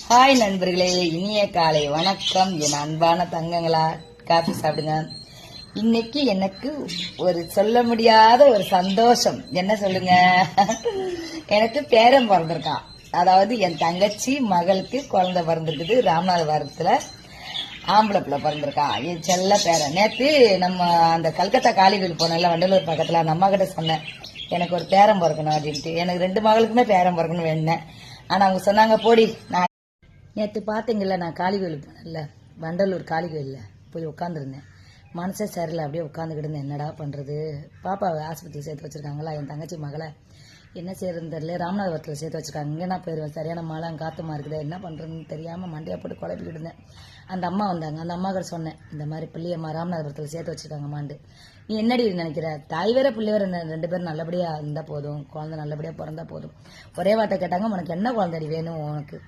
Hi நண்பர்களே, இனிய காலை வணக்கம். என் அன்பான தங்கங்களா, காஃபி சாப்பிடுங்க. இன்னைக்கு எனக்கு ஒரு சொல்ல முடியாத ஒரு சந்தோஷம். என்ன சொல்லுங்க? எனக்கு பேரன் பிறந்திருக்கான். அதாவது என் தங்கச்சி மகளுக்கு குழந்தை பிறந்திருக்குது. ராமநாதபுரத்துல ஆம்பளை பிள்ளை பிறந்திருக்கான். என் செல்ல பேரன். நேற்று நம்ம அந்த கல்கத்தா காளிகோயில் போனோம்ல, வண்டலூர் பக்கத்துல, அந்த அம்மா கிட்ட சொன்னேன் எனக்கு ஒரு பேரன் பிறக்கணும் அப்படின்ட்டு. எனக்கு 2 மகளுக்குமே பேரன் பிறக்கணும் வேணேன். ஆனா அவங்க சொன்னாங்க போடி. நான் நேற்று பார்த்தீங்கல்ல, நான் காளிகோயிலுக்கு போனேன்ல, வண்டலூர் காளிகோயிலில் போய் உட்காந்துருந்தேன். மனசே சரியில்லை, அப்படியே உட்காந்துக்கிட்டு இருந்தேன். என்னடா பண்ணுறது, பாப்பாவை ஆஸ்பத்திரி சேர்த்து வச்சுருக்காங்களா, என் தங்கச்சி மகளை என்ன செய்யறதுன்னு தெரியல. ராமநாதபுரத்தில் சேர்த்து வச்சுருக்காங்க. இங்கே நான் போயிடுவேன், சரியான மழை காற்றுமா இருக்குது, என்ன பண்ணுறதுன்னு தெரியாமல் மண்டையை போட்டு குழப்பிக்கிட்டு இருந்தேன். அந்த அம்மா வந்தாங்க. அந்த அம்மா கிட்ட சொன்னேன், இந்த மாதிரி பிள்ளையம்மா ராமநாதபுரத்தில் சேர்த்து வச்சுருக்காங்கம்மாண்டு. நீ என்னடி நினைக்கிற, தாய் வேற பிள்ளை வேற 2 பேரும் நல்லபடியாக இருந்தால் போதும், குழந்தை நல்லபடியாக பிறந்தா போதும். ஒரே வார்த்தை கேட்டாங்க, உனக்கு என்ன குழந்தைடி வேணும் உனக்கு?